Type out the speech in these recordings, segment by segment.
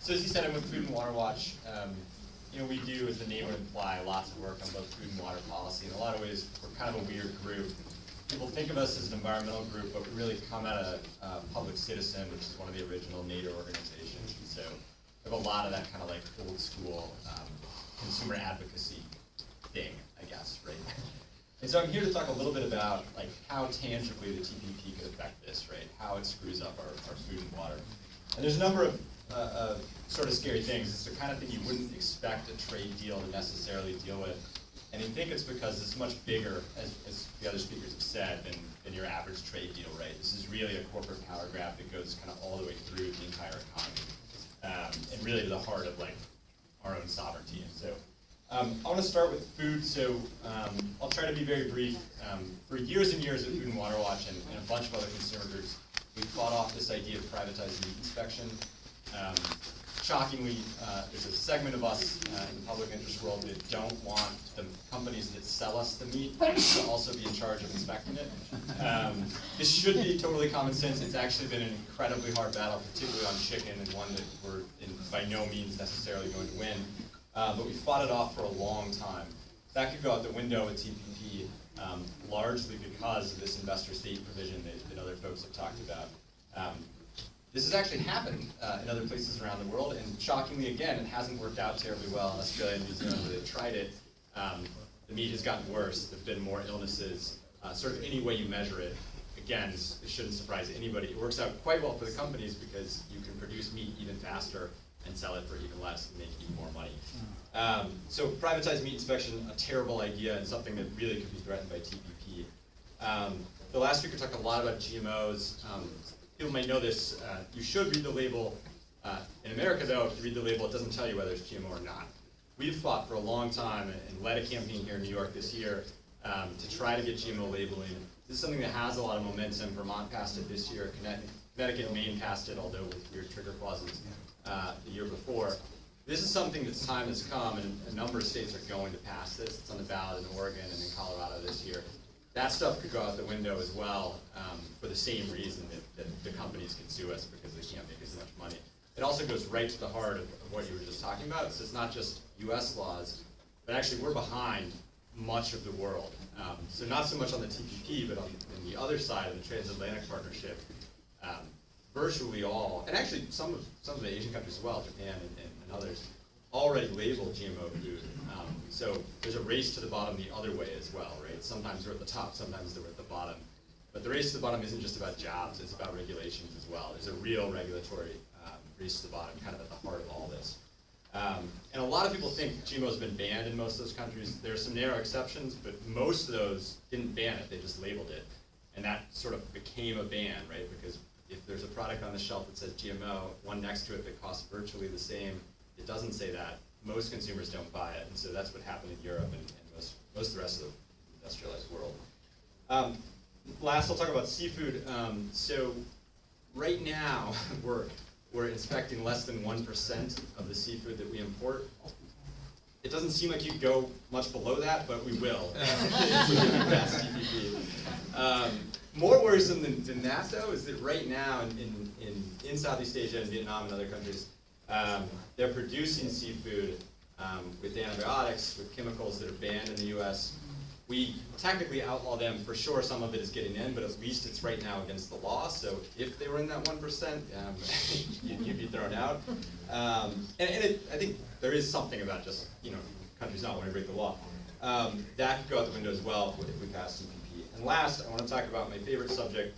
So as you said, I'm with Food and Water Watch. We do, as the name would imply, lots of work on both food and water policy. In a lot of ways, we're kind of a weird group. People think of us as an environmental group, but we really come out of Public Citizen, which is one of the original NATO organizations. And so we have a lot of that kind of like old school consumer advocacy thing, I guess, right? And so I'm here to talk a little bit about like how tangibly the TPP could affect this, right? How it screws up our food and water. And there's a number of sort of scary things. It's the kind of thing you wouldn't expect a trade deal to necessarily deal with. And I think it's because it's much bigger, as the other speakers have said, than your average trade deal, right? This is really a corporate power grab that goes kind of all the way through the entire economy, and really to the heart of like our own sovereignty. And so I want to start with food, so I'll try to be very brief. For years and years at Food and Water Watch and a bunch of other consumer groups, we fought off this idea of privatized meat inspection. Shockingly, there's a segment of us in the public interest world that don't want the companies that sell us the meat to also be in charge of inspecting it. This should be totally common sense. It's actually been an incredibly hard battle, particularly on chicken, and one that we're by no means necessarily going to win. But we fought it off for a long time. That could go out the window with TPP, largely because of this investor-state provision that other folks have talked about. This has actually happened in other places around the world, and shockingly, again, it hasn't worked out terribly well in Australia and New Zealand where they've tried it. The meat has gotten worse. There have been more illnesses. Sort of any way you measure it, again, it shouldn't surprise anybody. It works out quite well for the companies because you can produce meat even faster and sell it for even less and make even more money. So privatized meat inspection, a terrible idea and something that really could be threatened by TPP. The last speaker talked a lot about GMOs. People may know this. You should read the label. In America, though, if you read the label, it doesn't tell you whether it's GMO or not. We've fought for a long time and led a campaign here in New York this year to try to get GMO labeling. This is something that has a lot of momentum. Vermont passed it this year. Connecticut and Maine passed it, although with weird trigger clauses the year before. This is something that's time has come, and a number of states are going to pass this. It's on the ballot in Oregon and in Colorado this year. That stuff could go out the window as well for the same reason that the companies can sue us because they can't make as much money. It also goes right to the heart of what you were just talking about. So it's not just US laws, but actually we're behind much of the world. So not so much on the TPP, but on the other side of the transatlantic partnership, virtually all, and actually some of the Asian countries as well, Japan and others, already label GMO food. So there's a race to the bottom the other way as well, right? Sometimes we're at the top, sometimes we're at the bottom. But the race to the bottom isn't just about jobs, it's about regulations as well. There's a real regulatory race to the bottom kind of at the heart of all this. And a lot of people think GMO has been banned in most of those countries. There are some narrow exceptions, but most of those didn't ban it, they just labeled it. And that sort of became a ban, right? Because if there's a product on the shelf that says GMO, one next to it that costs virtually the same, it doesn't say that. Most consumers don't buy it, and so that's what happened in Europe and most of the rest of the industrialized world. Last, I'll talk about seafood. So right now, we're inspecting less than 1% of the seafood that we import. It doesn't seem like you'd go much below that, but we will. If we get past TPP. More worrisome than that, though, is that right now in Southeast Asia and Vietnam and other countries, they're producing seafood with antibiotics, with chemicals that are banned in the U.S. We technically outlaw them for sure. Some of it is getting in, but at least it's right now against the law. So if they were in that 1%, you'd be thrown out. I think there is something about just countries not wanting to break the law. That could go out the window as well if we pass TPP. And last, I want to talk about my favorite subject,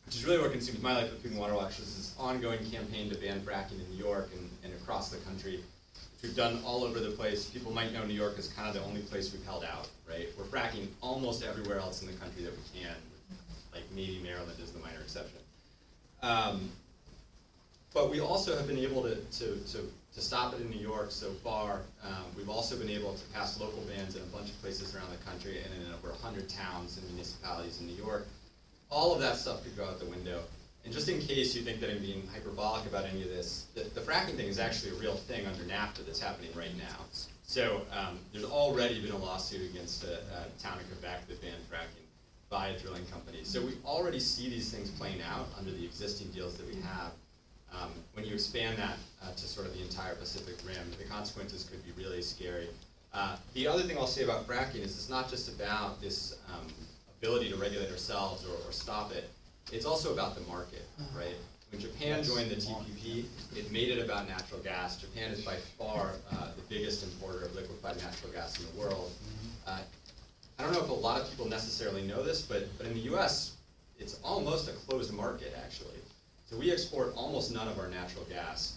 which is really what consumes my life at Food and Water Watch. This is this ongoing campaign to ban fracking in New York and across the country, which we've done all over the place. People might know New York is kind of the only place we've held out, right? We're fracking almost everywhere else in the country that we can, like maybe Maryland is the minor exception. But we also have been able to stop it in New York so far. We've also been able to pass local bans in a bunch of places around the country and in over 100 towns and municipalities in New York. All of that stuff could go out the window. And just in case you think that I'm being hyperbolic about any of this, the fracking thing is actually a real thing under NAFTA that's happening right now. So there's already been a lawsuit against a town in Quebec that banned fracking by a drilling company. So we already see these things playing out under the existing deals that we have. When you expand that to sort of the entire Pacific Rim, the consequences could be really scary. The other thing I'll say about fracking is it's not just about this ability to regulate ourselves or stop it. It's also about the market, right? When Japan joined the TPP, it made it about natural gas. Japan is by far the biggest importer of liquefied natural gas in the world. I don't know if a lot of people necessarily know this, but in the US, it's almost a closed market, actually. So we export almost none of our natural gas.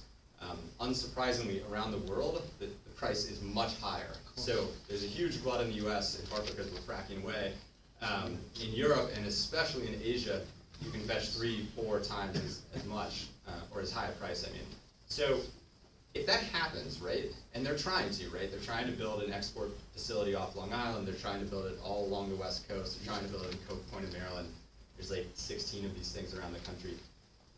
Unsurprisingly, around the world, the price is much higher. So there's a huge glut in the US, in part because we're fracking away. In Europe, and especially in Asia, you can fetch 3-4 times as much, or as high a price, I mean. So if that happens, right, and they're trying to, right? They're trying to build an export facility off Long Island. They're trying to build it all along the West Coast. They're trying to build it in Cove Point in Maryland. There's like 16 of these things around the country.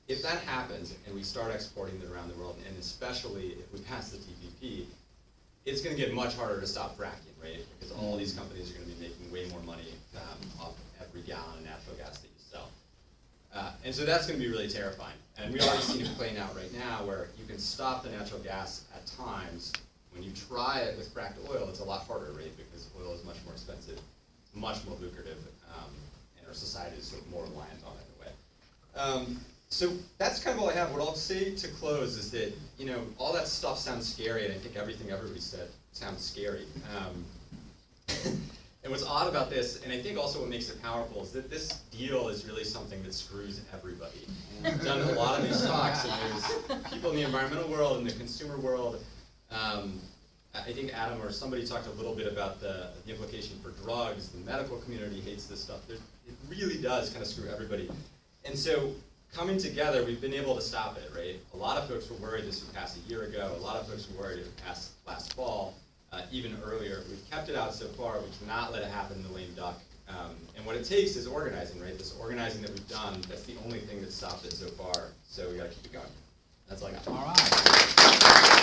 If that happens and we start exporting it around the world, and especially if we pass the TPP, it's going to get much harder to stop fracking, right? Because all these companies are going to be making way more money off every gallon of natural gas that you sell. And so that's going to be really terrifying. And we've already seen it playing out right now where you can stop the natural gas at times. When you try it with fracked oil, it's a lot harder, right? Because oil is much more expensive, much more lucrative, and our society is sort of more reliant on it in a way. So that's kind of all I have. What I'll say to close is that, you know, all that stuff sounds scary, and I think everything everybody said sounds scary. And what's odd about this, and I think also what makes it powerful, is that this deal is really something that screws everybody. I've done a lot of these talks, and there's people in the environmental world and the consumer world. I think Adam or somebody talked a little bit about the implication for drugs. The medical community hates this stuff. It really does kind of screw everybody. And so coming together, we've been able to stop it, right? A lot of folks were worried this would pass a year ago. A lot of folks were worried it would pass last fall. Even earlier. We've kept it out so far. We cannot let it happen in the lame duck. And what it takes is organizing, right? This organizing that we've done, that's the only thing that's stopped it so far. So we got to keep it going. That's all I got. All right.